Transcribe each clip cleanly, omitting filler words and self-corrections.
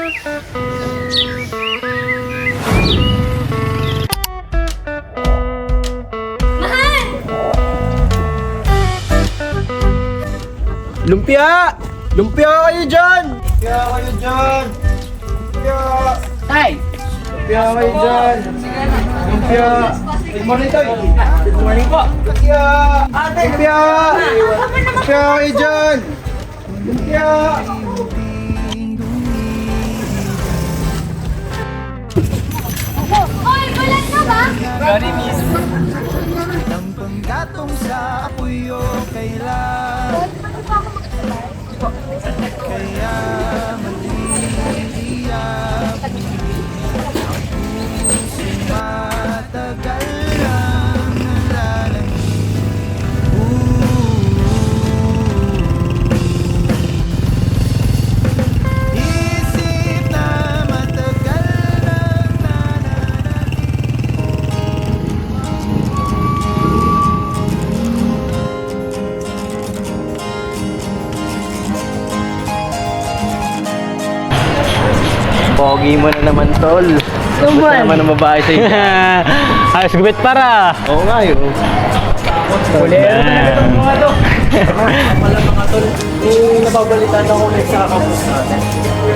Mahal! Lumpia! Lumpia kayo dyan! Lumpia kayo dyan! Lumpia! Tay! Lumpia kayo dyan! Lumpia! Good morning, Toy! Good morning po! Lumpia! Lumpia! Lumpia kayo dyan! Lumpia! Oy, bulat ka ba? Sorry, miss. Ang panggatong sa apoy o kailan kaya maliiyak matagal lang nalalangin isip na matagal lang Pogi mo na naman, tol. Gusto naman ng babae sa inyo. Ayos gupit para. Oo nga yun. Kulero na itong mga to. Pala mga tol, yung nababalitaan ako ulit sa campus natin.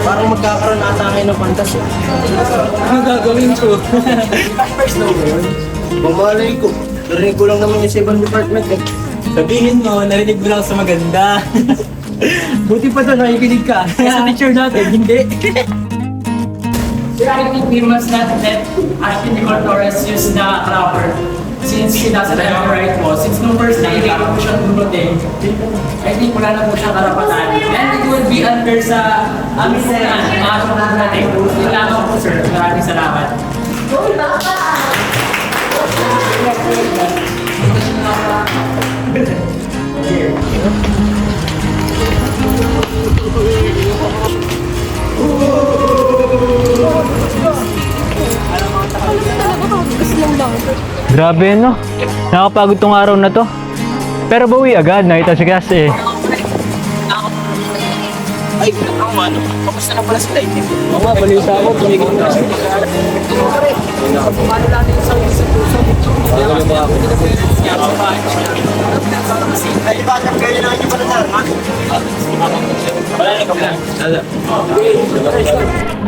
Parang magkakaroon ata ngayon ng fantasy. Ano gagawin ko? First na ba yun? Mamalay ko. Narinig ko lang naman yung 7 department eh. Sabihin mo, narinig mo lang sa maganda. Buti pa to, nakikinig ka. Sa teacher natin, hindi. Sir, I think we must not let Ashley Nicole Torres use the clapper since she doesn't have the right mo. Since nung first na hindi ko siya dumating, I think wala na po siyang karapatan. And it would be unfair sa amin po na, mga kasunod natin. Yun lamang po, sir. Maraming salamat. Grabe no. Nakapagod tong araw na to. Pero bawi agad, nakita si Cass eh. Ay, ako ano? Kamusta na pala sila itim? Oo nga, balita ako. Tumigil na sila. Paano natin sa puso? Ano ba ako? Ay, bakit kayo na yung pala ha? Wala na ka plan.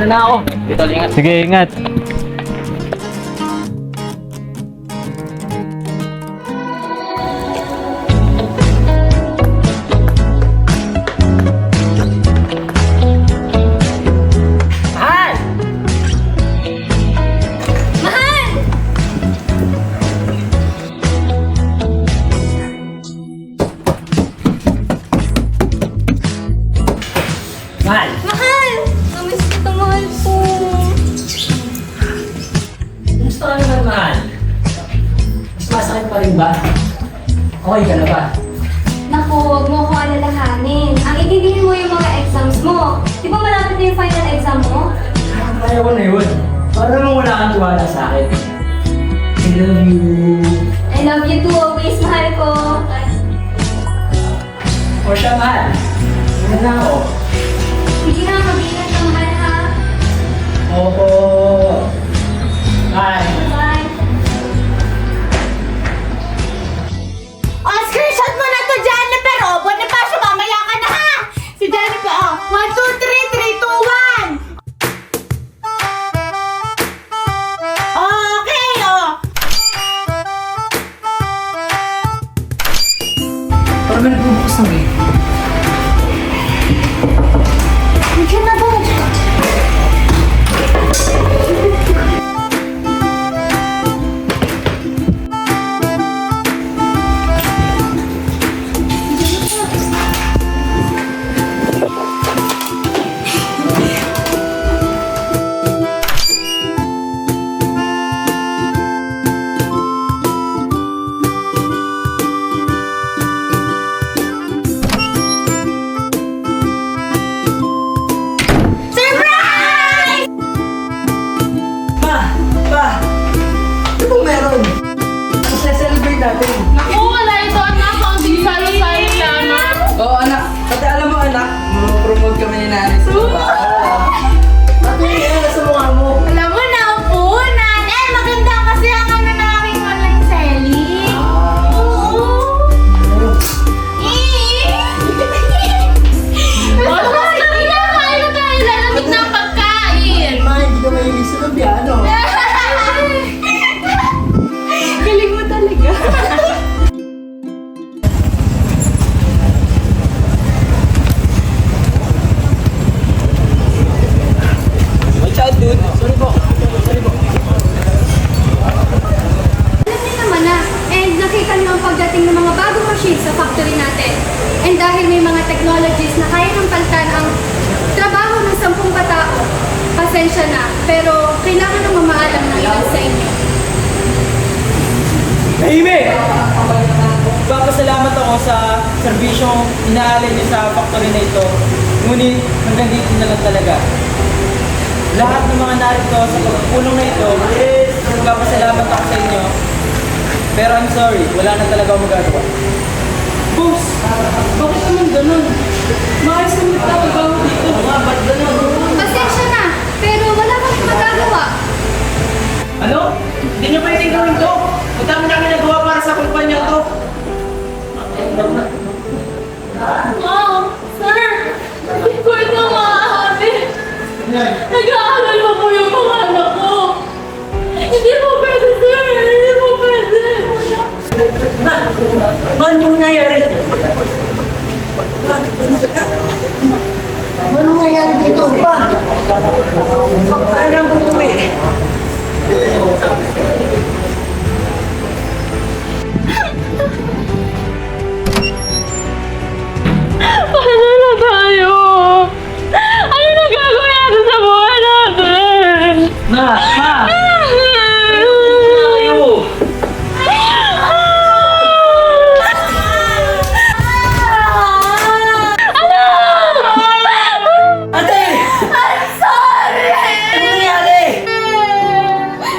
Wala na ako. Dito, ingat. Sige, ingat. Mahal! Mahal! Mahal! Namiss kita, mahal po. Gusto ka naman, mahal? Mas masakit pa rin ba? Okay ka na ba? Naku, huwag mo akong alalahanin. Ang itindihin mo yung mga exams mo. Di ba malapit na yung final exam mo? Kaya ko na yun. Para naman wala kang tiwala sa akin. I love you. I love you too, always, mahal ko. O siya, mahal. Ano na ako? Sige na, mag-ingat ka, mahal ha. Opo. Bye. Bye. Screenshot mo na to, Jennifer! O, Bonifacio, mamaya ka na ha! Si Jennifer, o. 1, 2, 3, 3, 2, 1! Okay, o. Parang may nagbubukas ng eh. Pasensya na, pero kailangan ng mamaalam ng ilan sa inyo. Tahimik! Papasalamat ako sa serbisyong inaalay niyo sa factory na ito. Ngunit hanggang dito na lang talaga. Lahat ng mga narito sa pagpulong na ito, papasalamat ako sa inyo. Pero I'm sorry, wala na talaga ako magagawa. Boss, bakit naman ganun? Maayos naman nagtatrabaho dito. Ba't ganun? Pasensya na, pero wala kami magagawa. Ano? Hindi niyo pwedeng gawin to? Ang dami namin nagawa para sa kumpanya to. Mom, sir, hindi ko ito maaari. Nag-aaral mo po yung mga anak ko. Hindi po pwede, sir. Hindi po pwede. Ano nangyayari? Ano nangyayari dito pa? Parang bumuwi. Paano na tayo? Ano na gagawin natin sa buhay natin? Ma! Ate! I'm sorry! Ano nangyari?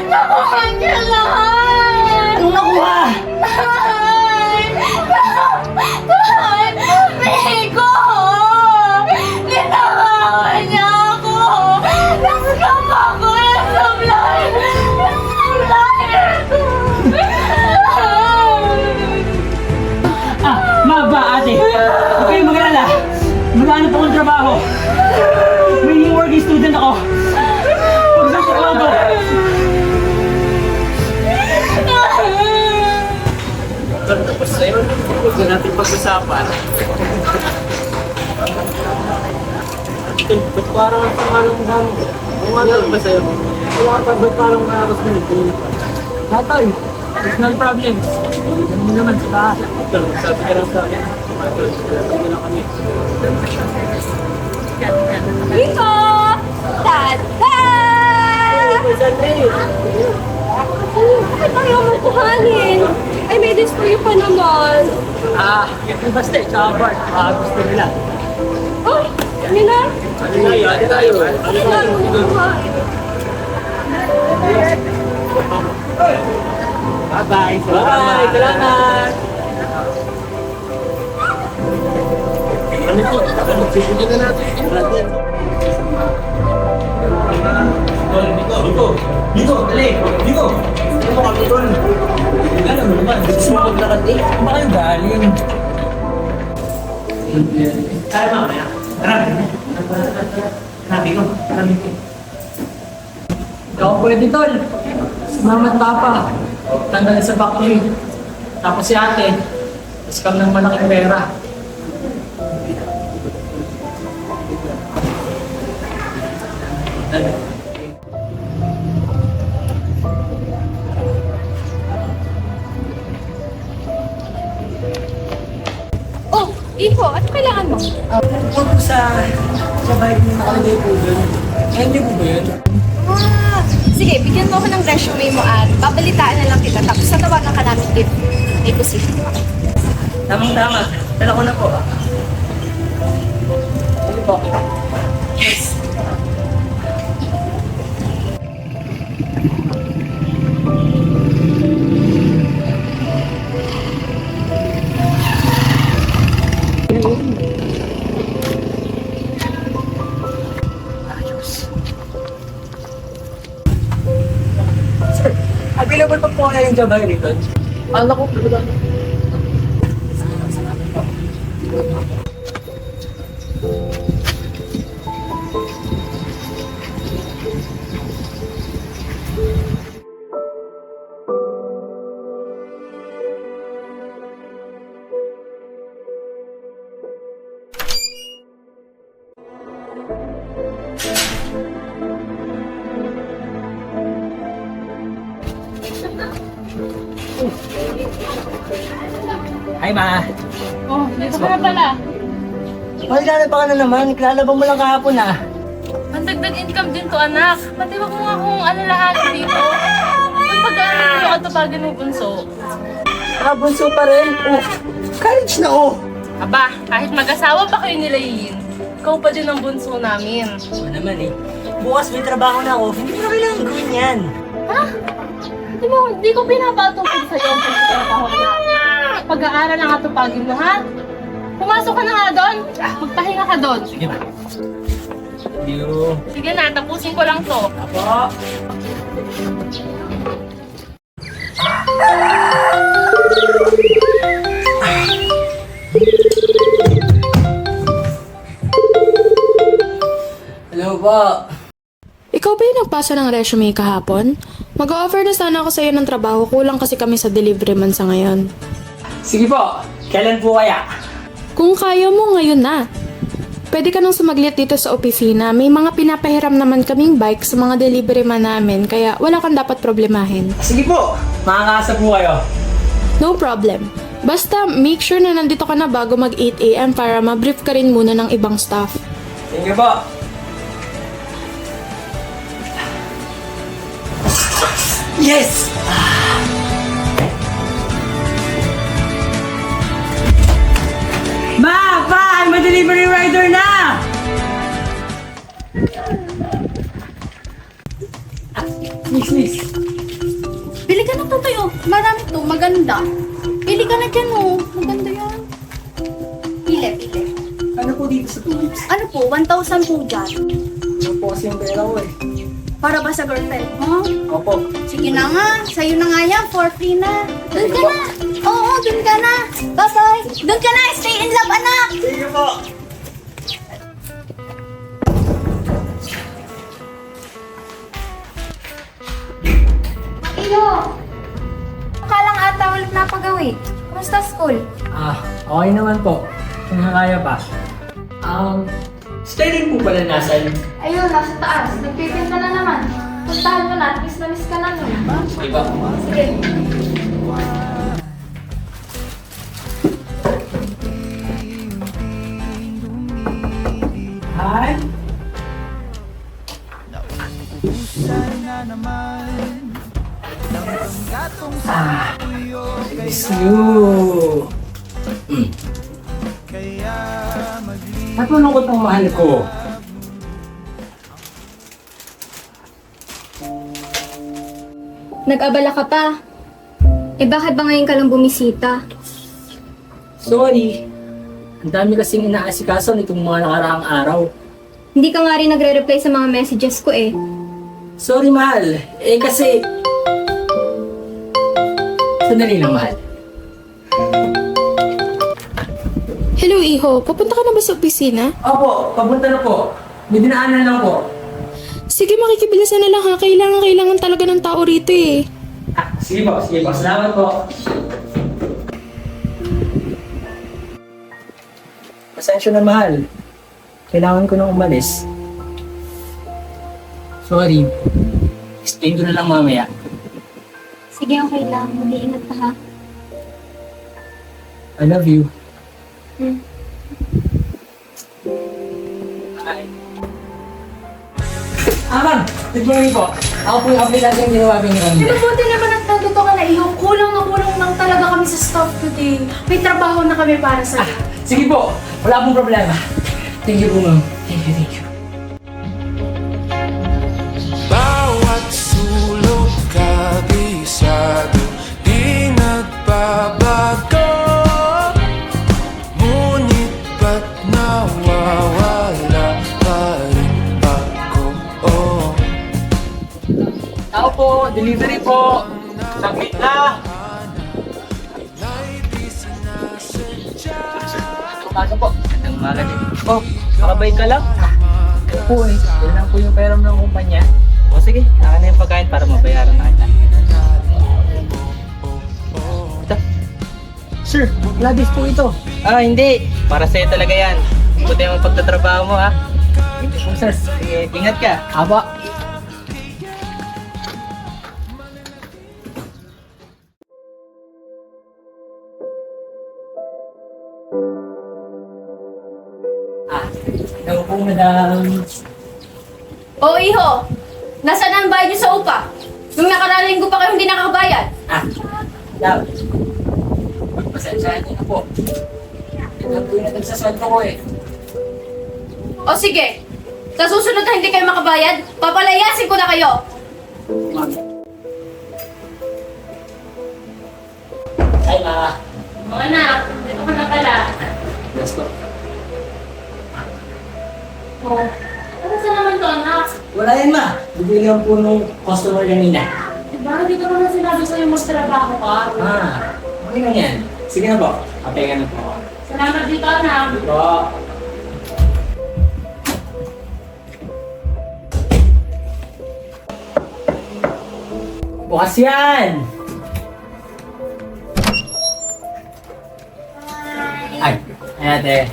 Nakuha niya lahat! Anong nakuha? Bigo! Ninakawan niya ako! Nasakama ko yung supply! Yung supplier ko! Maba, ate! Huwag kayong mag-alala. Maghanap akong trabaho. May new working student ako. Pagsasak lang ako. Tapos sa'yo, huwag na natin pag-usapan. Ba't parang ang sama ng dami? Ano ba sa'yo? Wala pa, ba't parang nakakas mo nito? Tatay, personal problems. Ganun mo naman sa taas. Sabi ka lang sa akin. Sabi lang kami. Bigo! Tada! Bakit tayo magkuhanin? I made this for you pa naman. Yung basta eh, tsaka Bart. Gusto nila. Oh, yun na. Ano tayo? Ano na Bye-bye. Bye-bye. Salamat. Ano ito? Sipugin na natin. Dito, dali. Dito. Ano mo kami doon? Ano mo naman? Sumapag na kasi. Ba kayo galing? Kaya mamaya. Tara. Sabi ko. Ikaw pwede, tol. Si mama at papa. Tanggal sa factory. Tapos si ate. Scam ng malaking pera. Oh, Iho, ano kailangan mo? Huwag po sa bahay mo nakalagay po doon. Hindi po ba yun? Sige, bigyan mo ako ng resume mo at babalitaan na lang kita. Tapos tatawagan ka namin if may position. Tamang-tama. Dala ko na po. Ano po? Yes. Sir, available pa po kaya yung job ay rito? Ano ko? Hi, Ma. Oh, dito ka na pala. Magkano pa ka na naman? Naglalaba mo lang kahapon, ah. Ano dagdag income din to, anak. Pati wag mo nga akong alalahanin dito. Yung pag-aaral mo yung atupagin mo, bunso. Bunso pa rin. Oh, college na oh. Aba, kahit mag-asawa pa kayo nila Yin, ikaw pa din ang bunso namin. Oo naman eh. Bukas may trabaho na ako. Hindi ko kailangan gawin yan. Ha? Di ko pinapatupad sa'yo ang pagkatrabaho na. Pag-aaral ang atupagin mo, ha? Pumasok ka na nga doon. Magpahinga ka doon. Sige ba? Thank you. Sige na, tapusin ko lang to. Apo. Hello po. Ikaw ba yung nagpasa ng resume kahapon? Mag-offer na sana ako sa'yo ng trabaho, kulang kasi kami sa delivery man sa ngayon. Sige po. Kailan po kaya? Kung kaya mo, ngayon na. Pwede ka nang sumaglit dito sa opisina. May mga pinapahiram naman kaming bike sa mga delivery man namin, kaya wala kang dapat problemahin. Sige po. Makakasa po kayo. No problem. Basta make sure na nandito ka na bago mag 8 AM para ma-brief ka rin muna ng ibang staff. Thank you po. Yes! Ma! Pa! I'm a delivery rider na! Miss. Bili ka na tutoy, oh. Marami to, maganda. Pili ka na dyan, oh. Maganda yan. Pili. Ano po dito sa tulips? Ano po, 1,000 po dyan. Ano po kasi yung pera ko eh. Para ba sa girlfriend mo? Opo. Sige na nga, sa'yo na nga yan, for free na. Doon ka na. Oo, doon ka na. Bye-bye. Doon ka na, stay in love, anak. Sige po. Iyo! Akalang ata ulit napagawi. Kumusta school? Okay naman po. Kung kaya pa. Sterling po pala nasan. Ayun, nasa taas. Nagpipinta na naman. Puntahan mo na at miss na miss ka na nun. Sige ba? Sige. Hi. Sana naman ng gatong Miss you. kaya Natulungkot ang mahal ko. Nag-abala ka pa. Eh bakit ba ngayon ka lang bumisita? Sorry. Ang dami kasing inaasikaso nitong mga nakaraang araw. Hindi ka nga rin nagre-reply sa mga messages ko eh. Sorry, mahal. Eh, kasi... Sandali lang, mahal. Hello, Iho. Papunta ka na ba sa opisina? Opo, papunta na po. May dinaanan lang po. Sige, makikibilisan na lang ha. Kailangan talaga ng tao rito eh. Sige po, sige po. Salamat po. Pasensya na, mahal. Kailangan ko nang umalis. Sorry. Explain ko na lang mamaya. Sige, okay lang. Mag-iingat ka ha. I love you. Bye. Ma'am! Good morning po. Ako po yung aplikasyon yung ginawa ko niyo. Mabuti naman at nandito ka na, iyo. Kulang lang talaga kami sa staff today. May trabaho na kami para sa'yo. Sige po. Wala pong problema. Thank you po, ma'am. Thank you. bawat sulok kabisado di nagbabago, ngunit ba't nawawala pa rin ako? Tao po, delivery po. Saglit na. Pumasok po. Ang umaga din. Oh, makabay ka lang. Ano po eh. Yan lang po yung pera ng kumpanya. O sige, naka na yung pagkain para mabayaran na kita. Ito. Sir, labis po ito. Hindi. Para sa'yo talaga yan. Buti yung pagtatrabaho mo ha. Hindi po sir. Sige, ingat ka. Aba. Hello po, madam. O iho, nasaan ang bayad niyo sa upa? Nung nakaraling ko pa kayo hindi nakakabayad. Love. Pagpasensyahan niyo na po. Ito po yung nagsasweldo ko eh. O sige, sa susunod na hindi kayo makabayad, papalayasin ko na kayo. Mami. Hi, Ma. Mga anak, dito ka na pala. Let's go. O, ano sa naman to anak? Wala yan, Ma. Bibili lang po nung customer kanina. Bakit di ko naman sinabi sa'yo mas trabaho ka? Okay na yan. Sige na po. Kapay na po. Salamat dito anak. Po. Bukas yan! Ay, ate.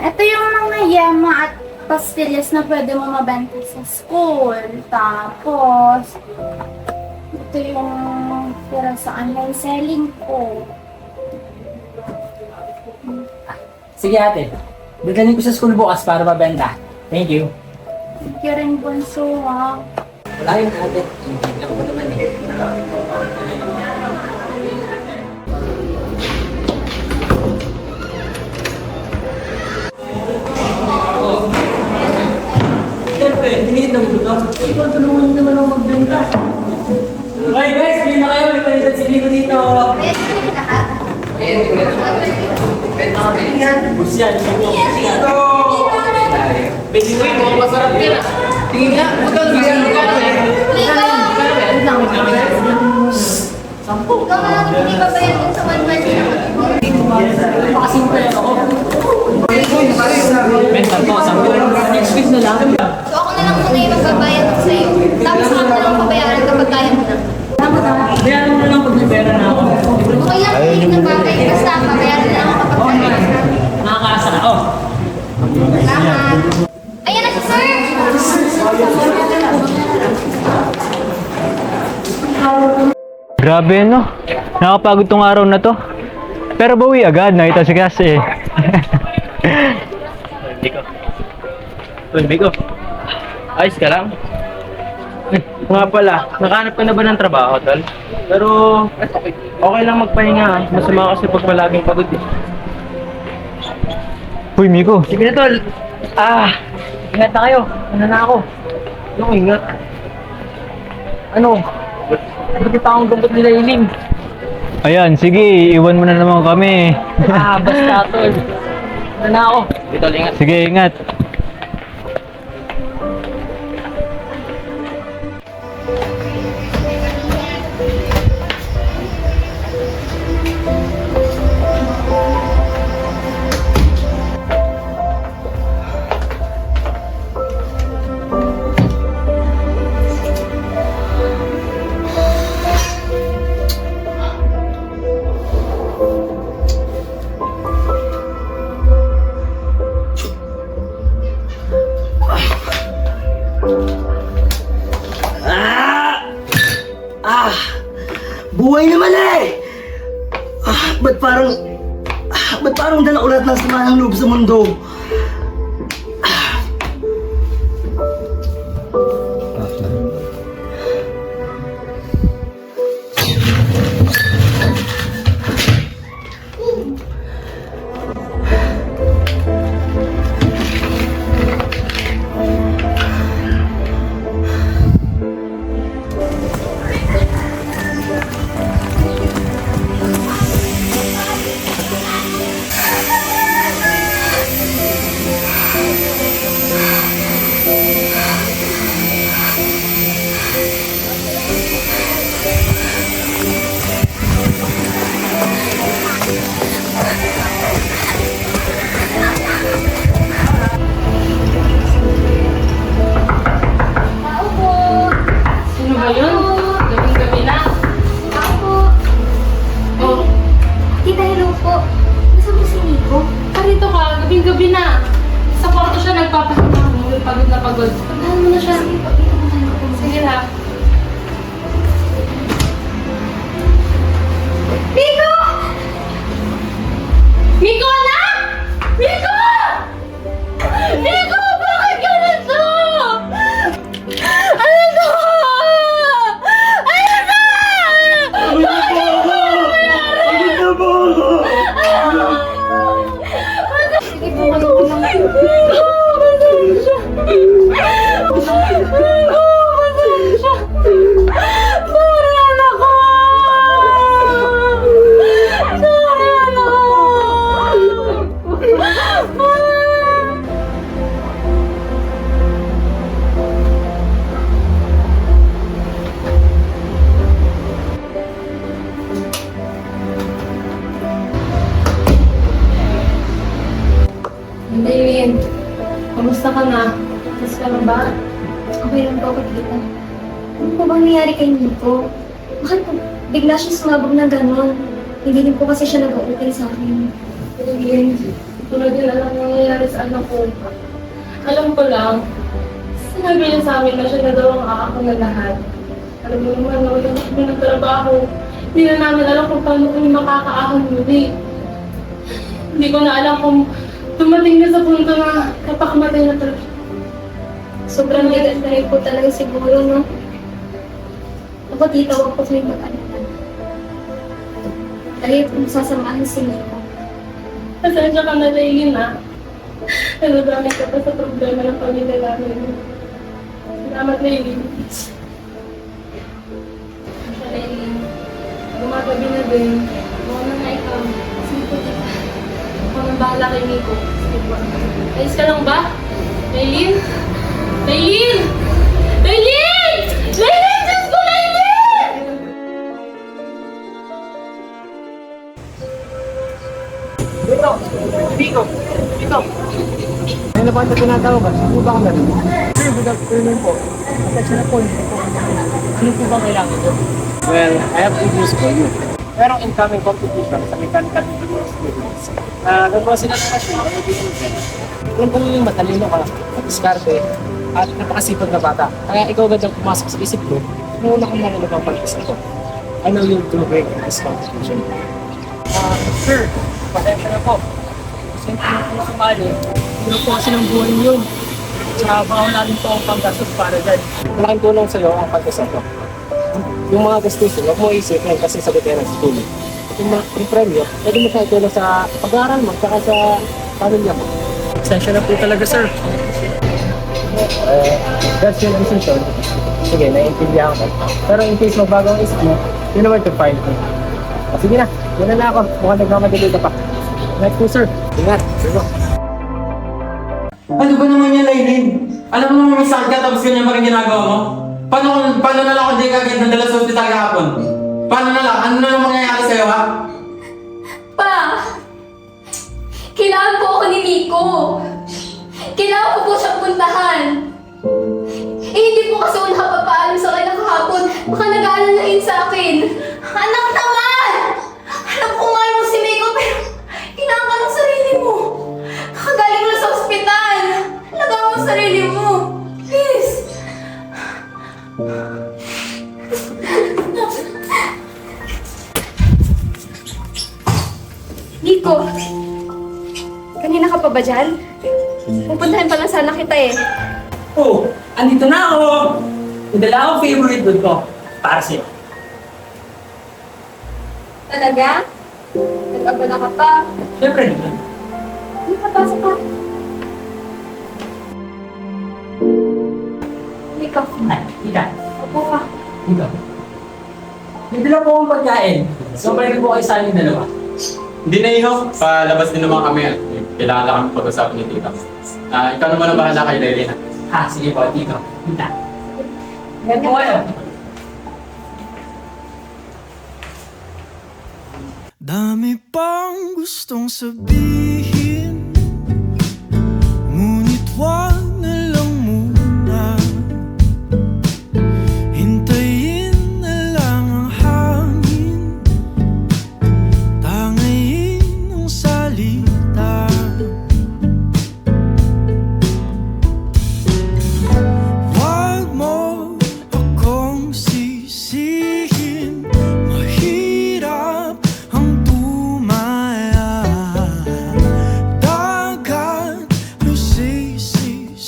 Ito yung mga yema at pastillas na pwede mo mabenta sa school. Tapos, ito yung pera sa online selling ko. Sige ate. Dadalhin ko sa school bukas para mabenta. Thank you. Thank you rin, Bunso, ha? Wala yun ate. Ako pa naman eh. Siyempre, tinigit ng gusto. Ikaw, tulungan naman ako magbenta. Okay guys, hindi na kayo. May palitan si Nico dito. Bus yan, Nico. Pwede mo yun, mukhang masarap yan ah. Tingin nga, magkano Sampo. Ikaw na lang hindi ba bayad dun sa 1 month na Makasimpa yan ako. Benta to, sampo. Next week na lang. So ako na lang muna yung magbabayad sa'yo. Tapos ako na lang pabayaran kapag kaya mo na. Bayaran mo na lang pag nabera na ako. Okay lang, hindi na bagay. Basta pabayaran na lang ako kapag kaya mo na. Nakakaasa na. Oh. Salamat. Ayan na si sir! Grabe no. Nakapagod tong araw na to. Pero bawi agad, nakita si Cass eh. Biko. Ayos ka lang? Nga pala, nakahanap ka na ba ng trabaho, tol? Pero, okay lang magpahinga. Masama kasi pag palaging pagod eh. Uy, Miko. Sige na, tol. Ingat na kayo. Ano na ako? Anong ingat? Ano? Bakit akong gambot nila iling? Ayan, sige, iwan mo na naman kami. Basta, tol. Ano na ako? Dito, ingat. Sige, ingat. Buhay naman eh! Ba't parang dala ulat ng sama ng loob sa mundo? Tao po! Sino ba yun? Gabing-gabi na. Tao po! Oh, Tita, hello po. Gusto mo si Nico? karito ka, gabing-gabi na. Sa kwarto siya nagpapahinga. Pagod na pagod. Puntahan mo na siya. Sige po, pinupuntahan ko po. Sige na. Nico! Miko na! Miko! Miko, bakit ganito? ka na. Mas ka na ba? Okay lang po ako, tita. Ano po bang nangyari kay Nico? Bakit po bigla siya sumabog na gano'n? Hindi din po kasi siya nag-okay sa akin. Ayun, tulad din alam mo nangyayari sa anak ko. Alam ko lang, sinabi niya sa amin na siya na daw ang aakang na lahat. Alam mo naman, nawalan kami ng trabaho. Hindi na namin alam kung paano kami makakaahon muli. Hindi ko na alam kung dumating na sa punto na kapakamatay na talaga. Sobrang ligat na rin po talaga siguro, no? Ako, tita, huwag po kayo mag-alala. Tayo po sasamahan si Nico. Pasensya ka na, Laylin, ha? Nagdadami ka pa sa problema ng pamilya namin. Salamat, Laylin. Laylin, gumagabi na din. Huwag na nga ikaw. Sige po, tita. Ako nang bahala kay Nico. Ayos ka lang ba? Laylin? Laylin! Laylin! Laylin! Diyos ko, Laylin! Ano ba ito tinatawag? Ano ba kami? Sir, good afternoon po. Attention na po. Ano po ba kailangan ito? Well, I have good news for you. Merong incoming competition sa mechanical engineering students. Gagawa sila ng machine na mag-i-invent. Kung matalino ka, diskarte, at napakasipag na bata. Kaya ikaw agad ang pumasok sa isip ko, muna kang marinig ang pag-isa ko. I know you'll do great in this competition. Sir, pasensya na po. Kasi hindi po sumali. Hindi po kasi ng buhay yun. Tsaka baka natin po ang paggastos para dyan. Malaking tulong sa'yo ang pagkasa ko. Yung mga gastos, huwag mo isipin kasi sagot yan ng school. At yung premyo, pwede mo siya itulong sa pag-aaral mo, tsaka sa pamilya mo. Pasensya na po talaga, sir. That's your decision. Sige, naiintindihan ko. Pero in case magbago ang isip mo, you know where to find me. Sige na, yun na ako. Mukhang nagmamadali ka pa. Next po, sir. Ingat. Sir. Ano ba naman yan, Laylin? Alam mo naman may sakit ka tapos ganyan pa rin ginagawa mo? Paano na lang kung di ka agad nadala sa ospital kahapon? Paano na lang? Ano na lang mangyayari sa'yo, ha? Pa! Kailangan po ako ni Nico. Kailangan ko po siyang puntahan. Eh, hindi po kasi wala papaalam sa kanya kahapon. Baka nag-aalalain sa akin. Anak naman! Alam ko nga mo si Nico, pero kailangan ka ng sarili mo. Kakagaling mo na sa ospital. Alagaan mo ang sarili mo. Please. Nico, kanina ka pa ba dyan? Pupuntahan pa lang sana kita eh. Oh, andito na ako! Nadala akong favorite food ko. Para sa'yo. Talaga? Nag-abala ka pa. Siyempre naman. Hindi ka pasok ka. Nico, Ay, Ika. upo ka. Ika. May dala po akong pagkain. So, pwede po kayo sa aming dalawa. Hindi na iho, palabas din naman kami. Kailangan lang kami pag-usapan ni Tita. Ikaw naman ang bahala kay Laylin. Sige po, Tito. Tita. Ganyan po kayo. Dami pang gustong sabihin, ngunit wag na lang muna. Hintayin na lang ang hangin, tangayin ang salita. Wag mo akong sisihin, mahirap ang tumaya. Dagat nasisisiring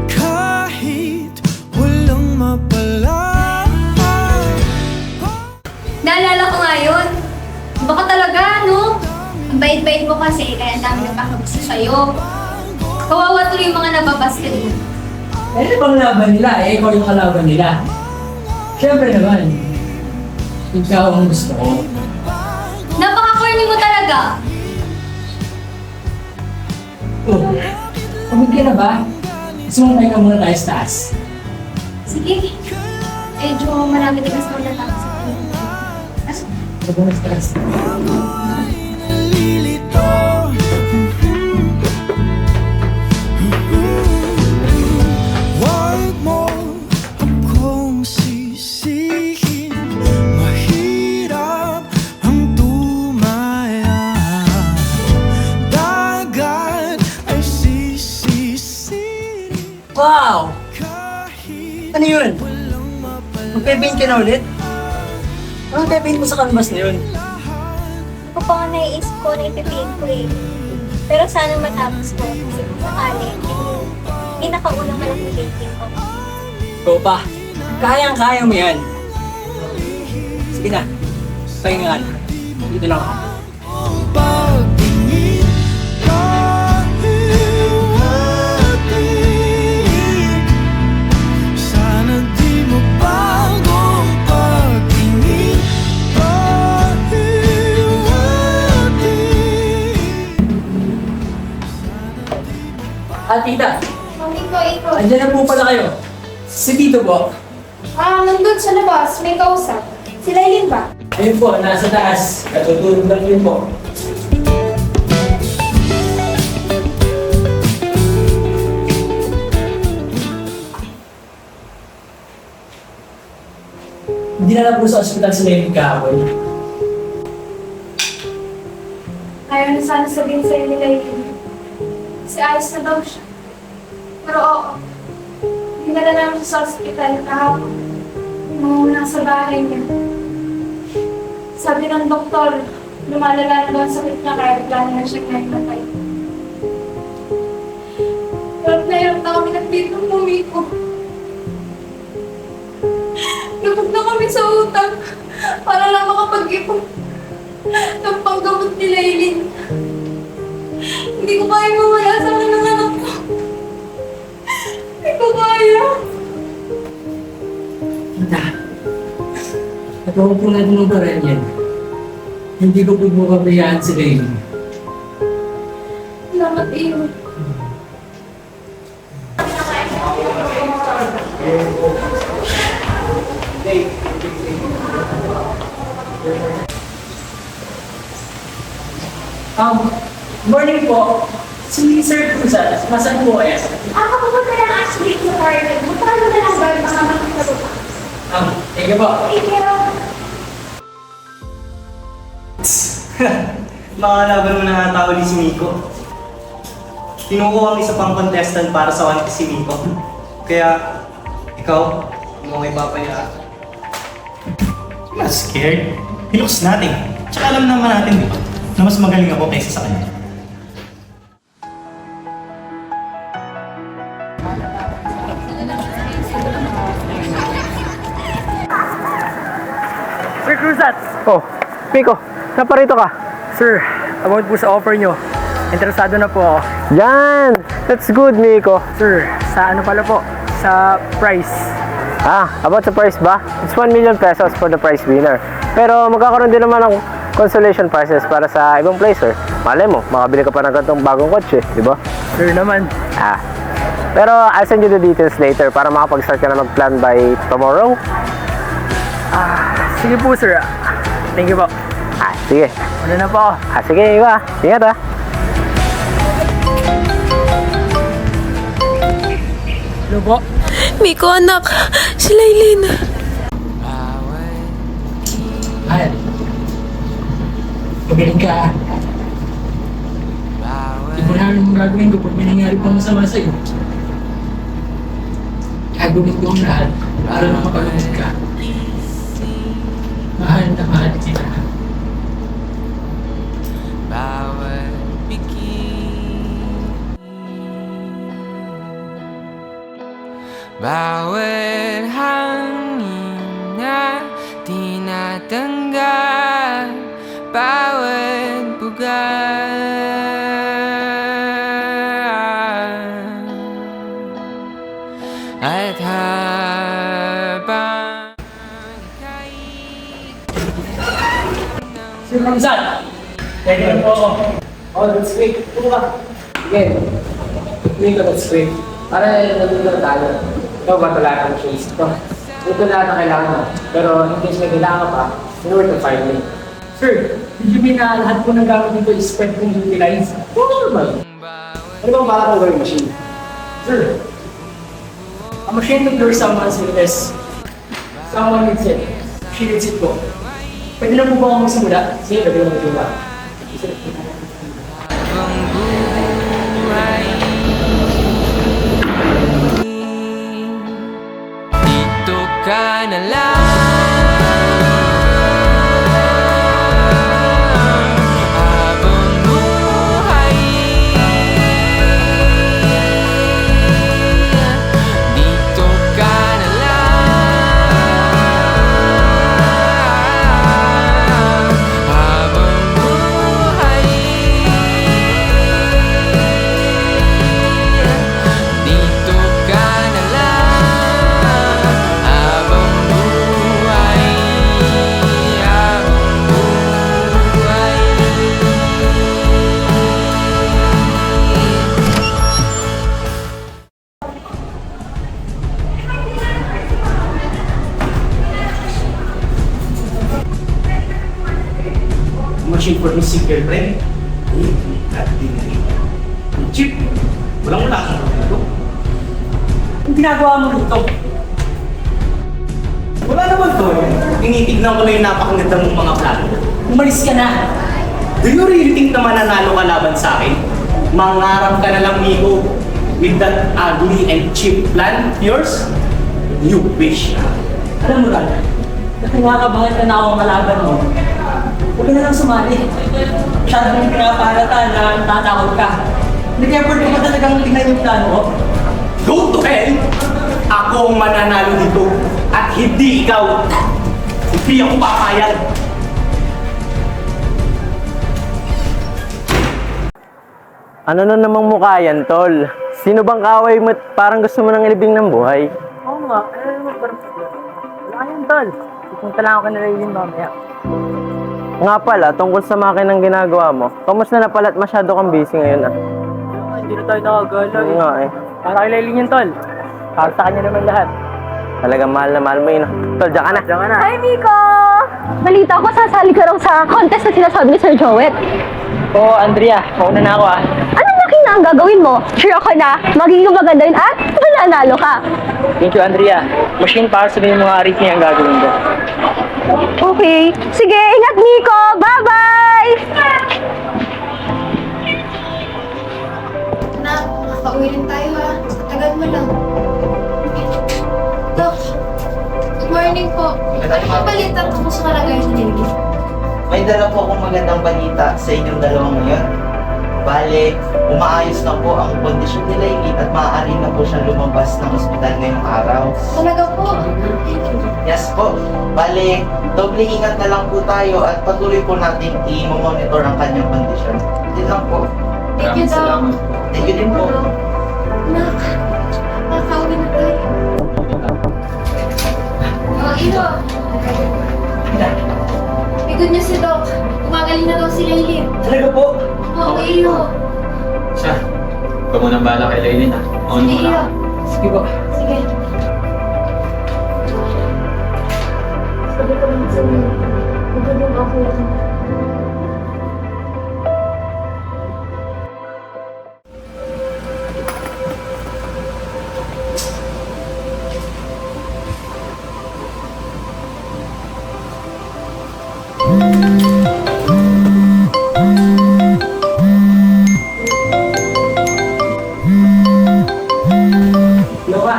kahit walang mapala. Naalala ko nga yun. Baka talaga, no? Ang bait-bait mo kasi, kaya ang dami nagkakagusto sa'yo. Kawawa tuloy yung mga nababasket mo. Ano bang laban nila? Ikaw yung kalaban nila. Siyempre naman. Ikaw ang gusto ko. Napaka-corny mo talaga. Oh, pamigyan na ba? Gusto mo kayo muna tayo sa taas. Sige. Medyo marami tigas mo na tapos. Huwag mo na sa taas. Nalilito, Wow! Ano yun? Magpe-paint ka na ulit? Anong pe-paint mo sa canvas na yun? Ako pa nga naiisip ko na ipipaint ko eh. Pero sana matapos ko kasi kung sakali, hindi nakaulang na lang yung painting ko. Ikaw pa. Kayang-kaya mo yan. Sige na. Pahingaan. Dito lang ako. pagtingin kahiwatig. Sana di mabago ang pagtingin kahiwatig. Tita, Mami ko, ikaw. andyan na po pala kayo. Si Tito po. Nandun sa labas. May kausap. Si Lailin ba? Ayun po, nasa taas. Natutulog lang yun po. Hindi na lang po sa ospital sila yung kahapon. Ayaw na sana sabihin sa'yo ni Lailin. Kasi ayos na daw siya. Pero oo. Dinala namin siya sa ospital kahapon. Muna sa bahay niya. Sabi ng doktor, lumalala na daw ang sakit niya kaya plano na siya nahimatay. Hirap na kami ng dito pumiko. Lubog na kami sa utang para lang makapag-ipon ng panggamot ni Lailin. Hindi ko kaya mawala sa akin ng anak ko. Hindi ko kaya. Tita, nagawa po natin ng paraan yan. Hindi ko po bukabayaan si Ray. Salamat iyo. Morning po. Si Sir Cruzal, masan po kaya? Ako pupunta lang actually sa party. Punta na lang ba yung mga makikita ko? Thank you po. Thank you. Makakalaban mo na tao ni si Miko. Kinukuha ang isa pang contestant para sa one si Miko. Kaya, ikaw, mo kay Papa niya. I'm not scared. Hilux natin. Tsaka alam naman natin, di ba? Na mas magaling ako kaysa sa kanya. Sir Cruzat! Oh, Pico, naparito ka. Sir, about po sa offer nyo. Interesado na po ako. Yan! That's good, Miko. Sir, sa ano pala po? Sa price. About the price ba? It's 1 million pesos for the prize winner. Pero magkakaroon din naman ng consolation prizes para sa ibang placer. Malay mo, makabili ka pa ng ganitong bagong kotse, di ba? Sir naman. Pero I'll send you the details later para makapag-start ka na mag-plan by tomorrow. Sige po, sir. Thank you po. Sige. Ano na po? Sige, iba. Ingat Ano po? Miko, anak. Si Lailin. Ay. Magaling ka. Hindi mo namin gagawin ko pag may nangyari pang masama sa'yo. Gagawin ko ang lahat para lang mapagawin ka. Mahal na mahal kita. Bawat bikini, bawat hangin na tinatanggap, bawat bugan at habang Sir Ramzan! Ready na po ako. Oh, that's great. Puno ka. Sige. Hindi ko that's great. Para natutunan tayo. Ikaw ba talaga ang choice ko? Ito lahat na kailangan mo. Pero in case may kailangan pa, you know where to find me. Sir, did you mean na lahat po ng gamit dito is spread kong utilize? Normal. Ano bang bala kong gawing machine? Sir, a machine to cure someone's illness. Someone needs it. She needs it po. Pwede na po ba akong magsimula? Sige, pwede na magsimula. habang buhay. na lang habang buhay. Dito ka na lang habang buhay. Dito ka na lang habang buhay. Habang buhay. Machine for missing girlfriend? At dinari. Chip! Walang-wala ka dito. Ang ginagawa mo rito? Wala naman to. Tinitignan ko na yung napakaganda mong mga plano. Umalis ka na. Do you really think na mananalo ka laban sa akin? Mangarap ka na lang, Miko, with that ugly and cheap plan of yours? You wish. Alam mo, Ran, nakakakabahan ka na ako malaban mo. Huwag ka na lang sumali. Masyado mong pinaparata na tatakot ka. Nag-effort ka ba talagang tingnan yung plano ko? Go to hell! Ako ang mananalo dito at hindi ikaw. Hindi ako papayag. Ano na namang mukha yan, tol? Sino bang kaaway mo at parang gusto mo nang ilibing ng buhay? Oo nga, wala yan, tol. Pupunta lang ako na rin mamaya. Nga pala, tungkol sa makinang ginagawa mo, kamusta na pala at masyado kang busy ngayon ah? Hindi na tayo nakagala Oo nga eh. Para kay Lailin yun, tol. Para sa kanya naman lahat. Talagang mahal na mahal mo yun ah. Tol, diyan ka na. Diyan ka na. Hi, Miko! Balita ko, sasali ka raw sa contest na sinasabi ni Sir Joet. Oo, Andrea. Mauna na ako ah. Anong makina ang gagawin mo? Sure ako na magiging maganda yun at mananalo ka. Thank you, Andrea. Machine para sabihin yung mga arithmetic ang gagawin ko. Okay. Sige, ingat, Miko! Bye-bye! Na, makauwi rin tayo ha. Tagal mo lang. Dok, good morning po. Ano ba balita kung sa kalagayan ni Lily? May dala po akong magandang balita sa inyong dalawang ngayon. Bale, umaayos na po ang kondisyon ni Lailin at maaari na po siyang lumabas ng ospital ngayong araw. Talaga po. Yes po. Bale, doble ingat na lang po tayo at patuloy po natin i-monitor ang kanyang kondisyon. Yun lang po. Thank you, Dok. Thank you din po. Nak, makauwi na tayo. Oh, Ino. May good news si Doc. Gumagaling na daw si Lailin. Talaga po? Oo, Iyo. Siya, ikaw muna bahala kay Lailin ha. Mauna Sige, muna Iyo. ako. Sige po. Sige. Sabi ko lang sa iyo. Magandang ako lang. Loka.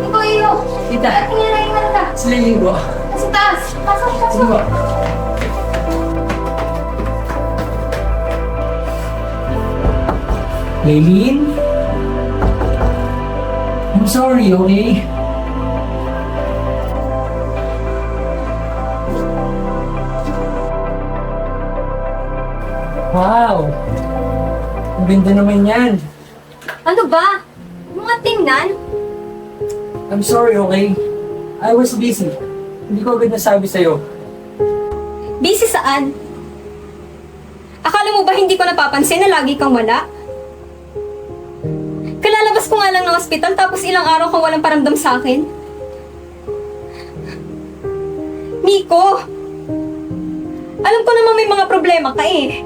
Ikaw, Iyo. Tita. Tingnan na yung ka. Si Lailin po. Sa taas. Pasok, Sige po. pasok. Lailin? I'm sorry, okay? Wow! Ang ganda naman yan. Ano ba? Mga tingnan? I'm sorry, okay? I was busy. Hindi ko agad nasabi sa'yo. Busy saan? Akala mo ba hindi ko napapansin na lagi kang wala? Kalalabas ko nga lang ng ospital tapos ilang araw kang walang paramdam sa akin. Miko, alam ko naman may mga problema ka eh.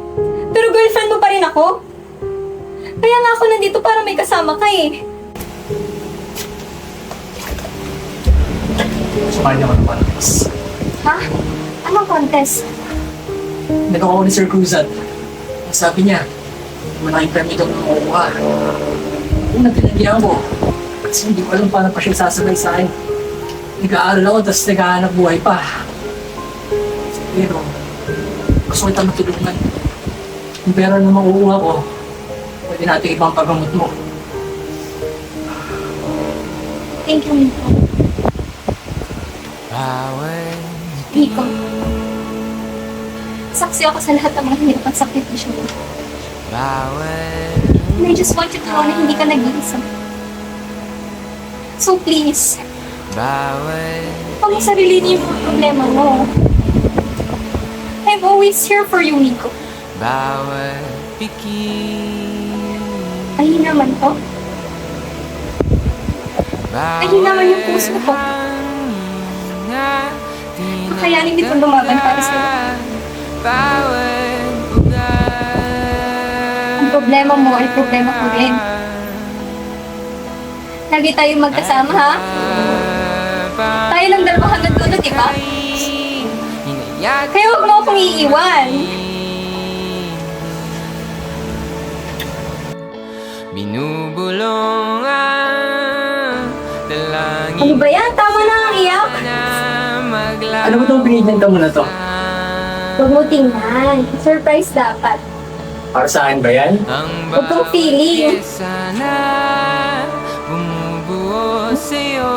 Pero girlfriend mo pa rin ako. Kaya nga ako nandito para may kasama ka eh. Sumahin naman naman. Ha? Anong contest? Nag-ako ni Sir Cruzat. Sabi niya, malaking permit ako ng makukuha. Una tinagyan mo. Kasi hindi ko alam paano pa siya sasabay sa akin. Nag-aaral ako, tapos naghahanap buhay pa. Pero, gusto kita matulungan. Yung pera na makukuha ko, pwede natin ibang paggamot mo. Thank you, Miko. Miko. Saksi ako sa lahat ng mga hirap at sakripisyo mo. And I just want you to know na hindi ka nag-iisa. So please, huwag mo sarili niyo yung mga problema mo. I'm always here for you, Miko. Ayun naman to. Ayun naman yung puso ko. Kakayanin dito lumaban para sa'yo. Ang problema mo ay problema ko rin. Lagi tayong magkasama, ha? Tayo lang dalawa hanggang dulo, di ba? Kaya huwag mo akong iiwan. Binubulong ang dalangin. Ano ba yan? Tama na ang iyak. Ano ba itong binigyan mo na to? Huwag mo tingnan. Surprise dapat. Para sa akin ba yan? Huwag kang feeling. Sana bumubuo sa'yo.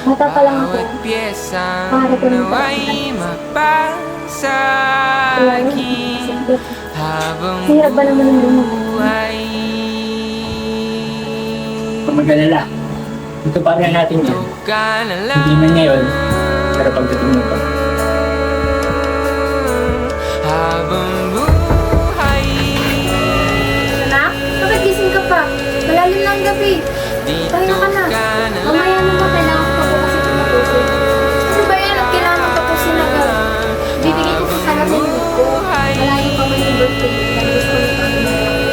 Bata pa lang ako. Bawat piyesang Pangarap ko ng naway mapasakit habang Hirap ba naman ang lumaban? buhay. Huwag mag-alala. Ito pa rin natin yan. Ka na lang Hindi man ngayon, pero pagdating mo pa. habang buhay. Anak, bakit gising ka pa? Malalim na ang gabi. Pahinga ka na. Mamaya naman kailangan ko po kasi tapusin. Ano ba yan ang kailangan ko tapusin na gawin? Bibigay ko sa sana sa Miko. Malayo pa man yung birthday. Dahil gusto ko pa rin matapos.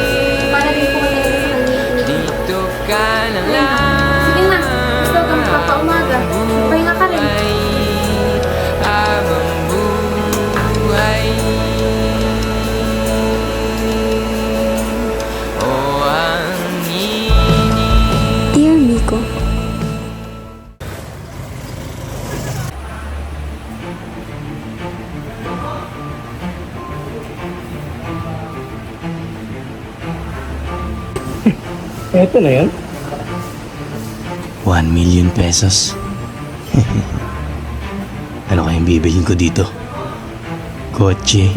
Para rin po ko talaga sa kanya. Dito ka na lang. Sige na, gusto ka magpapaumaga. Pahinga ka rin. Habang buhay. O ang Dear Miko, Eto na yun. 1 million pesos. Ano kayang bibilin ko dito? Kotse,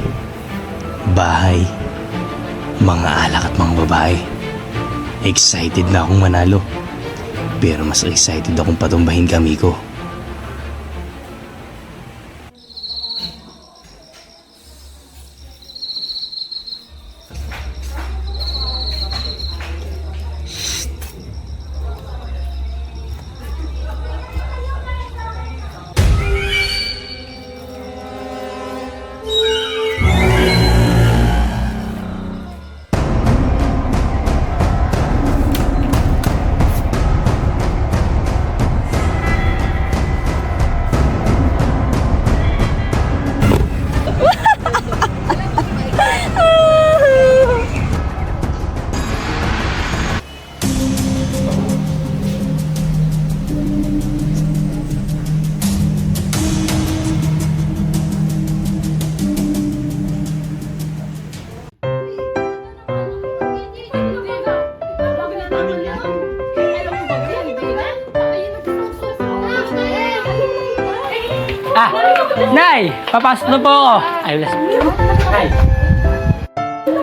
bahay, mga alak at mga babae. Excited na akong manalo. Pero mas excited akong patumbahin kami ko. Nay! Papasok na po ako! Ay, wala. Nay!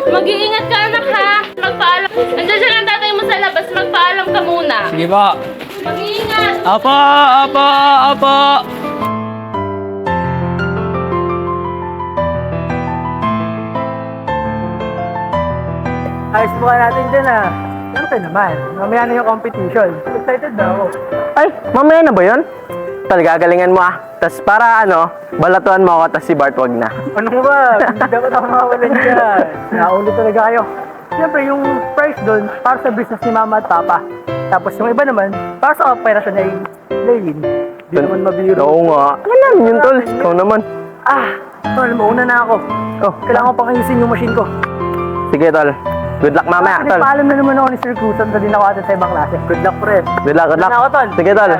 Mag-iingat ka, anak, ha? Magpaalam. Andiyan siya ng tatay mo sa labas. Magpaalam ka muna. Sige po! Mag-iingat. Opo! Opo! Opo! Ayos buka natin dyan ah. Ano kayo naman? Mamaya na yung competition. Excited na ako. Ay, mamaya na ba yun? Tol, gagalingan mo ah. Tapos para ano, balatuan mo ako, tapos si Bart wag na. Ano ba? Hindi dapat ako mawalan dyan. Naulo talaga kayo. Siyempre, yung price doon, para sa business ni Mama at Papa. Tapos yung iba naman, para sa operasyon ni Laylin. Hindi naman mabiro. Oo nga. Ano namin yun, Tol? Ikaw naman. Tol, mauna na ako. Oh, Kailangan ko pang ayusin yung machine ko. sige, Tol. Good luck mamaya, Tol. Paalam na naman ako ni Sir Cruzan na din ako atin sa ibang klase. Good luck, pre. Good luck, good luck. Good luck ako, Tol. Sige, Tol.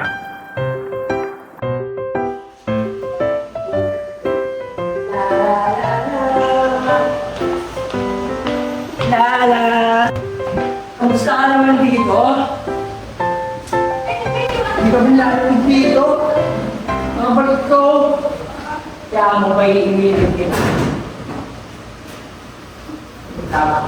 Lala! Kamusta ka naman dito? Hindi ka bilangin dito? Mga balit ko! Kaya mo ba iimilin kita? Tama.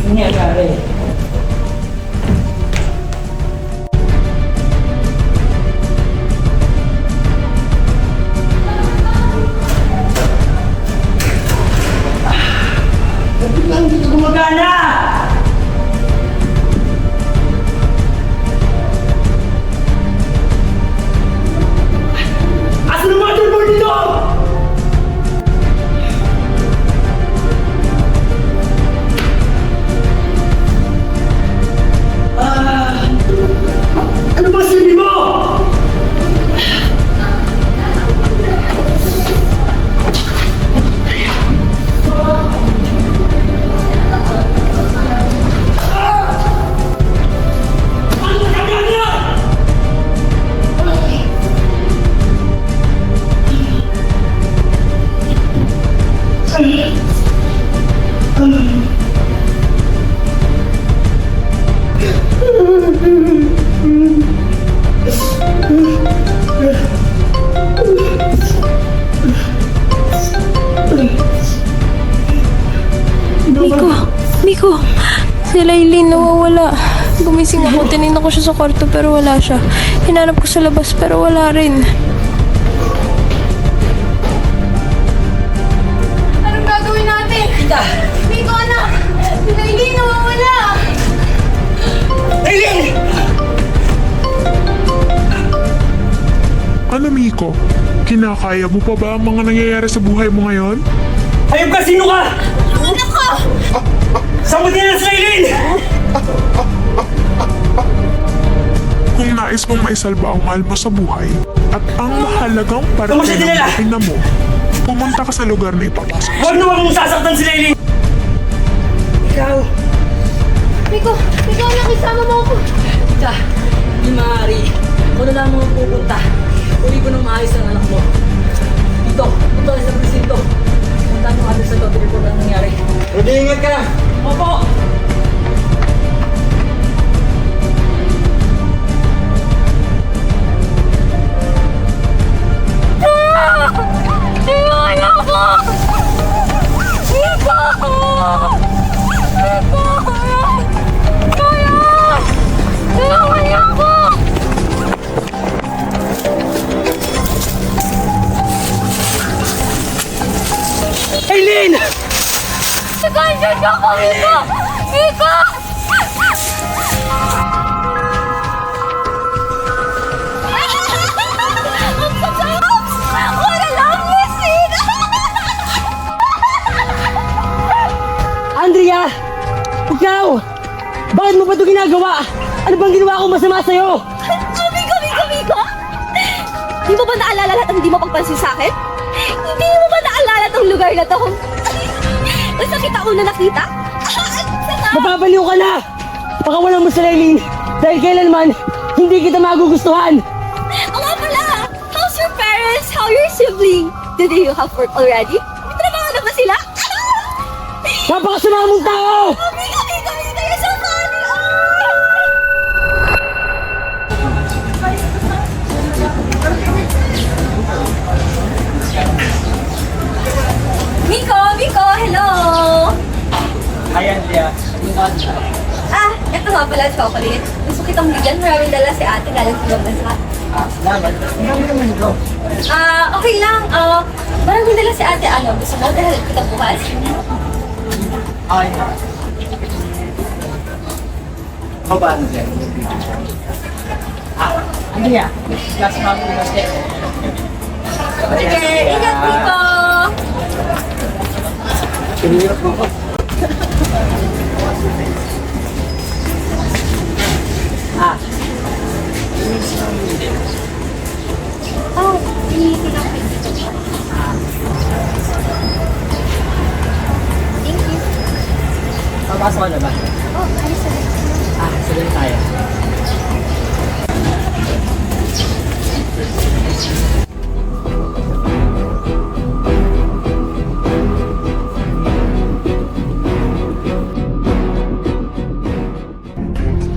Nangyayari. Bakit lang dito gumagana? Asan ang motherboard dito? Ano ba silbi mo? Ano ka ganyan? Miko, si Laylin nawawala. Gumising ako, tinignan ko siya sa kwarto pero wala siya. Hinanap ko sa labas pero wala rin. Anong gagawin natin? Miko, anak! Si Laylin nawawala! Ano, Miko? Kinakaya mo pa ba ang mga nangyayari sa buhay mo ngayon? Ayun ka! Sino ka? Anak ko! Saan mo din ang Laylin? Kung nais mong maisalba ang mahal mo sa buhay at ang mahalagang parte Kamusta ng nila? makina mo, pumunta ka sa lugar na ipapasok. Huwag na huwag mong sasaktan si Laylin! Ikaw! Miko, anak, isama mo ako! Tita, hindi maaari. Ako na lang mga pupunta. Uwi ko ng maayos ang anak mo. Dito, punta ka sa presinto. Punta mo agad sa topic report ang nangyari. Rudy, ingat ka! Opo! Tulungan ako! Miko! Miko! Tulungan! Tulungan niyo ako! Laylin! Nag-andyan ako, Miko! Miko! Wala lang, Missing! Andrea! Ikaw! Bakit mo ba ito ginagawa? Ano bang ginawa ko masama sa'yo? Miko! Di mo ba naalala lahat ang hindi mo pagpansin sa akin? Hindi mo ba naalala tong lugar na to? Basta kita ko na nakita? Mababaliw ka na! Pakawalan mo si Laylin dahil kailanman hindi kita magugustuhan! O nga pala! How's your parents? How your sibling? Do they have work already? May trabaho na ba sila? Napakasama mong tao! Miko! You're so funny! Miko! Hello! Hi, Andrea. Ito Ito nga pala, chocolate. Gusto kitang bigyan. Maraming dala si ate galing sa bansa. Salamat. Ang naman ito. Okay lang. Maraming dala si ate. Gusto mo? Dahil kita bukas. Okay. Paano dyan? Andrea, last month we must get. Sige, ingat dito! Pinirap mo ko. Thank you. Papasok ka na ba? Ayos na. Sige tayo.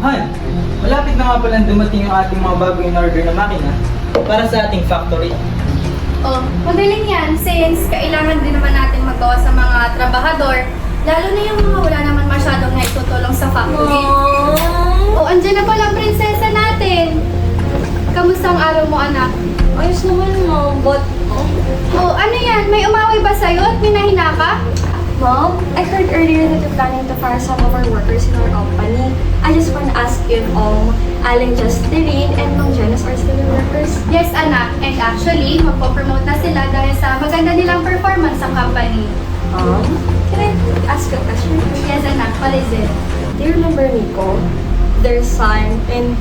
Han, malapit na nga palang dumating yung ating mga bago in-order na makina para sa ating factory. Magaling yan since kailangan din naman natin magawa sa mga trabahador, lalo na yung mga wala naman masyadong naitutulong sa factory. Andyan na pala ang prinsesa natin. Kamusta ang araw mo, anak? Ayos naman, Mom. But, Ano yan? May umawi ba sa'yo at minahina ka? Mom, I heard earlier that you're planning to fire some of our workers in our company. I just want to ask if Aling Justin and Mang Janice are still your workers. Yes, anak. And actually, magpo-promote na sila dahil sa maganda nilang performance sa company. Can I ask you a question? Yes, anak. What is it? Do you remember Nico? Their son and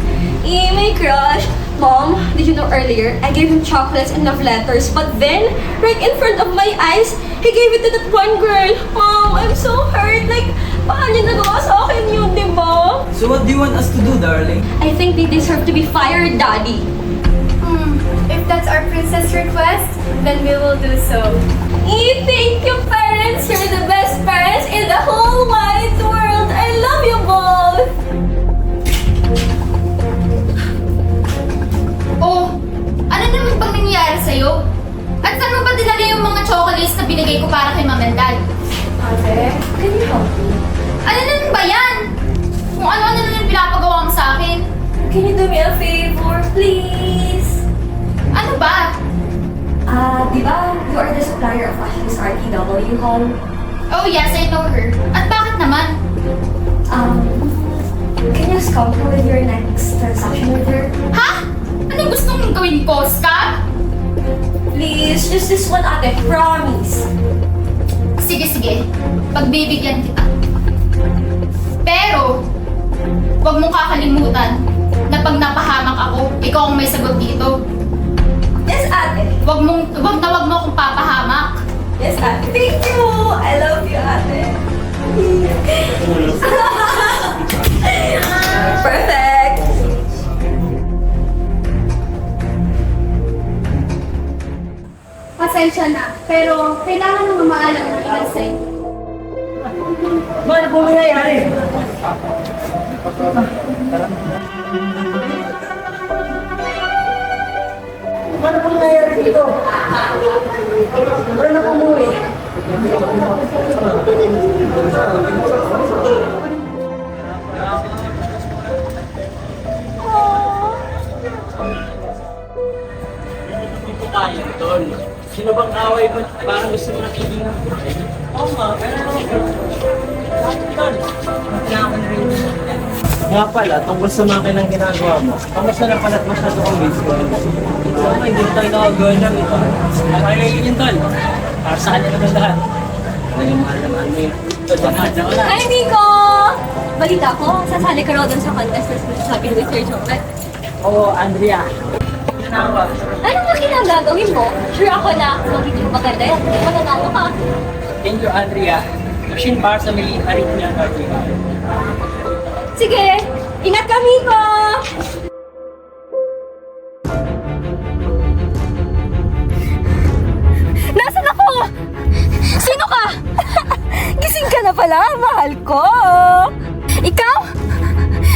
my crush. Mom, did you know earlier I gave him chocolates and love letters, but then right in front of my eyes, he gave it to that one girl. Mom, I'm so hurt. Like, paano niya nagawa sa akin yun, di ba? So what do you want us to do, darling? I think they deserve to be fired, Daddy. If that's our princess request, then we will do so. Thank you, parents. You're the best parents in the whole wide world. I love you both. Ano naman bang nangyayari sa'yo? At saan mo ba dinala yung mga chocolates na binigay ko para kay Mom and Dad? Ate, can you help me? Ano naman ba yan? Kung ano-ano na yung pinapagawa mo sa akin? Can you do me a favor, please? Ano ba? Di ba you are the supplier of Ashley's RTW home? Oh yes, I know her. At bakit naman? Can you scout her with your next transaction with her? Ha? Ano gusto mong gawin ko, Scott? Please, just this one, ate. Promise. Sige. Pagbibigyan kita. Pero, huwag mong kakalimutan na pag napahamak ako, ikaw ang may sagot dito. Yes, ate. Wag mo akong papahamak. Yes, ate. Thank you. I love you, ate. Perfect. Pasensya na, pero kailangan mo maalam ng ilan sa'yo. Ano po nangyayari? Ano po nangyayari dito? Wala na po umuwi. Kaya doon. Sino bang away mo? Parang gusto mo nakikinig. Oo nga, pero nga pala, tungkol sa makinang ginagawa mo, kamusta na pala't masyado kang baseball? Hindi tayo nakagawa lang ito. Kaya yun tol. Para sa kanya naman lahat. Mahal naman mo yun. Hi, Nico! Balita ko, sasali ka raw dun sa contest na sabi with your chocolate. Oo, Andrea. Ano ba kinagagawin mo? Sure ako na magiging maganda yan. Mananalo ka. Thank you, Andrea. Machine para sa military niya. Sige, ingat ka, Nico! Nasaan ako? Sino ka? Gising ka na pala, mahal ko. Ikaw?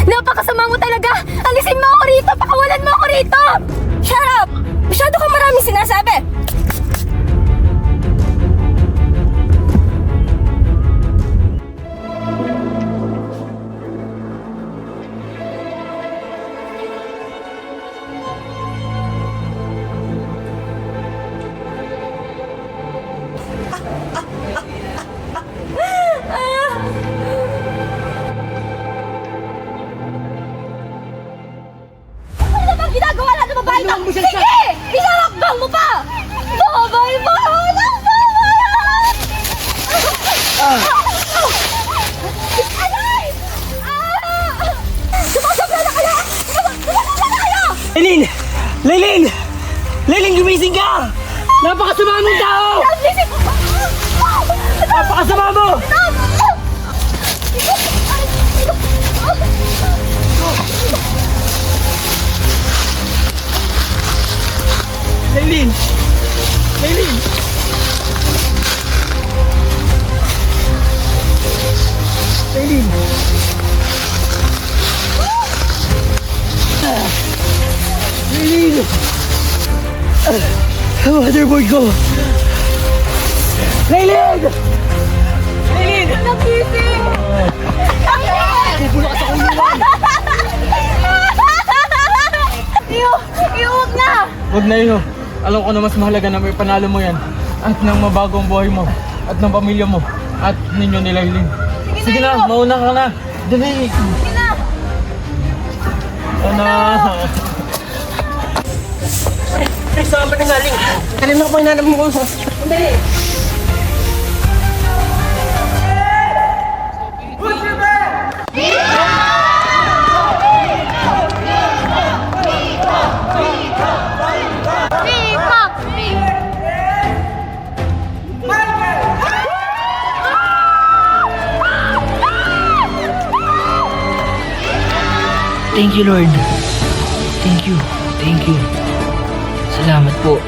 Napakasama mo talaga. Alisin mo ako rito, pakawalan mo ako rito. Shut up! Masyado kang maraming sinasabi. Kinuha mo siya sa... Sige! Ilalakbang mo pa! Babay mo! Aray! Sumasabla na kayo! Sumasabla na kayo! Laylin! Laylin! Laylin, gumising ka! Napakasama mong tao! Napakasama mo! Laylin! Laylin! Laylin! Laylin! Motherboard ko! Laylin! Laylin! Nagising! Pupulo ka sa kulungan! Iuwag na! Huwag na yun, oh. Alam ko na mas mahalaga na may panalo mo yan. At ng mabagong buhay mo. At ng pamilya mo. At ninyo ni Laylin. Sige na, mauna ka na. Dali! Sige na! Ano? Ay, saan ba nanggaling? Kanina ko pa hinanap mo ko. Dali! Thank you, Lord. Thank you. Thank you. Salamat po.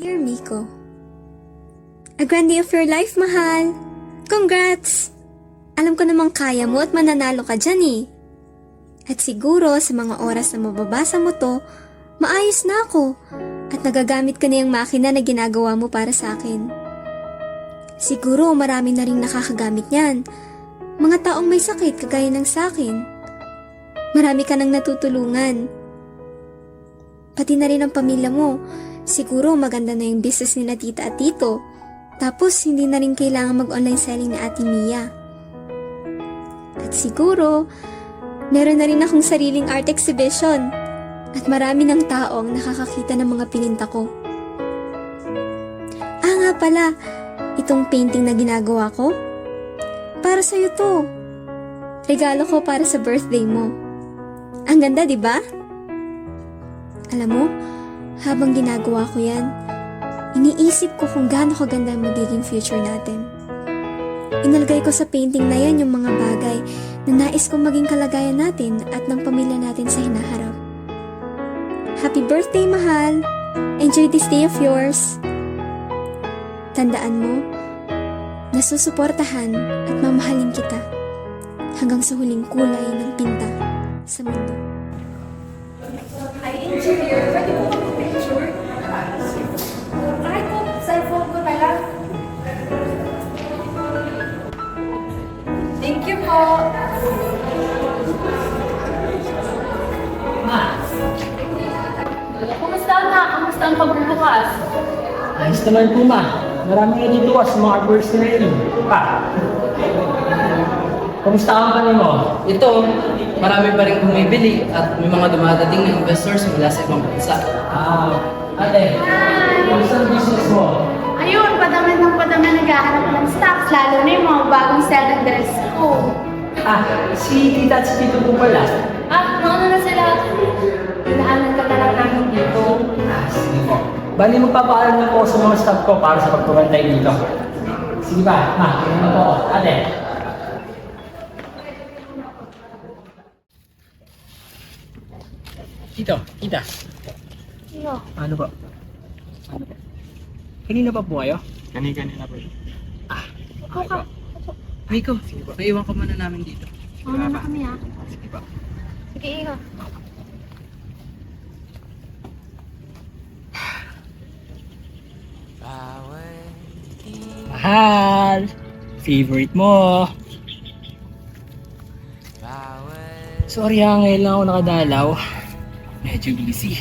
Dear Miko, a grand day of your life, mahal. Congrats! Alam ko namang kaya mo at mananalo ka dyan eh. At siguro sa mga oras na mababasa mo to, maayos na ako at nagagamit ko na yung makina na ginagawa mo para sa akin. Siguro marami na rin nakakagamit yan. Mga taong may sakit kagaya ng sakin. Marami ka nang natutulungan. Pati na rin ang pamilya mo. Siguro maganda na yung business nila tita at tito. Tapos hindi na rin kailangan mag-online selling ni Ate Mia. At siguro, meron na rin akong sariling art exhibition. At marami ng taong nakakakita ng mga pininta ko. Ah nga pala, itong painting na ginagawa ko, para sa'yo to. Regalo ko para sa birthday mo. Ang ganda, di ba? Alam mo, habang ginagawa ko yan, iniisip ko kung gaano kaganda ang magiging future natin. Inalagay ko sa painting na yan yung mga bagay na nais kong maging kalagayan natin at ng pamilya natin sa hinaharap. Happy birthday, mahal! Enjoy this day of yours! Tandaan mo, nasusuportahan at mamahalin kita hanggang sa huling kulay ng tinta sa mundo. Ay, engineer, pwede po kami picture? Kahit po, cellphone ko na lang. Thank you po. Kumusta na? Kumusta ang pagbubukas? Ayos naman po, ma. Marami nga dito sa mga birds na yun. Pa. Kumusta ang company mo? Ito, marami pa rin bumibili at may mga dumadating na investors mula sa ibang bansa. Ate, kumusta ang business mo? Ayun, padami ng padami naghahanap ng stocks, lalo na yung mga bagong selling dress ko. Si tita at si tito po pala. Nauna na sila. Inaanan ka na lang namin dito. Sige po. Bali, magpapaalam na po sa mga staff ko para sa pagpapantay dito. Sige ba, ma, ano po ako? Ate. Tito, tita. Sino? Ano ba? Kanina pa po kayo? Kanina po. Upo ka. Miko, naiwan ka muna namin dito. Mauna na kami ha. Sige ba? Sige, Iho. Mahal! Favorite mo. Sorry ngayon lang ako nakadalaw. Medyo busy.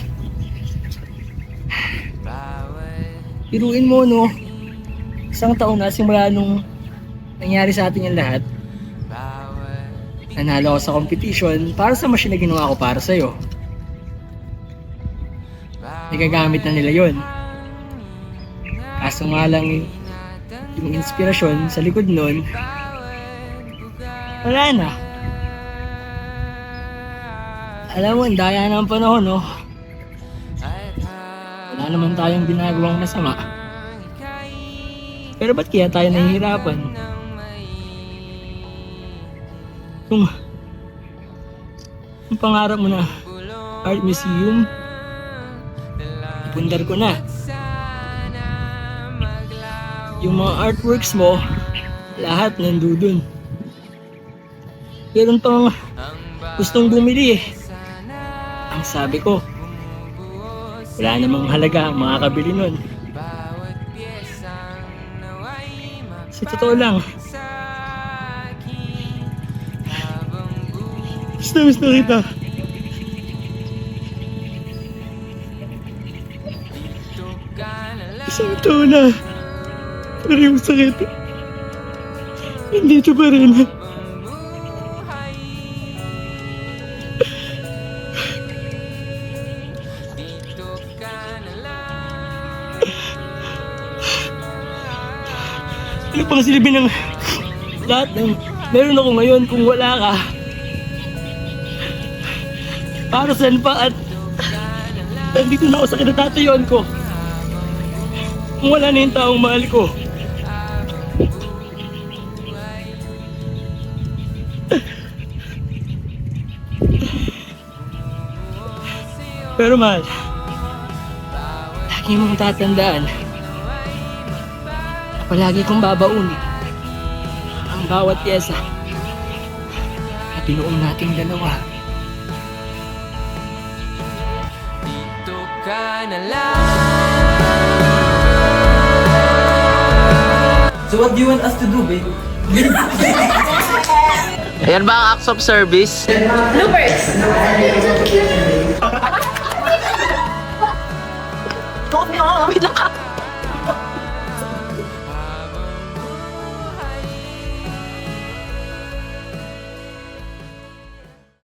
Piruin mo, no? Isang taon na simula nung nangyari sa atin yung lahat. Nanalo ako sa competition para sa machine na ginawa ko para sa'yo. Nagagamit na nila yon. Kaso nga lang yung inspirasyon sa likod nun, wala na. Alam mo, ang daya ng panahon, no? Wala naman tayong ginagawang masama. Pero ba't kaya tayo nahihirapan? Kung pangarap mo na art museum, ipundar ko na. Yung mga artworks mo, lahat nandun. Meron pang gustong bumili eh. Ang sabi ko, wala namang halaga ang makakabili nun. Sa totoo lang, miss na kita. Isang taon na, pero yung sakit, nandito pa rin. Ano pang silbi ng lahat ng meron ako ngayon kung wala ka? Para saan pa at nandito na ako sa kinatatayuan ko. Kung wala na yung taong mahal ko. Pero mahal, lagi mong tatandaan na palagi kong babaunin ang bawat pyesa na binuong nating dalawa. Dito ka na lang. So what do you want us to do, babe? Ayan ba ang acts of service? Bloopers! Wait lang.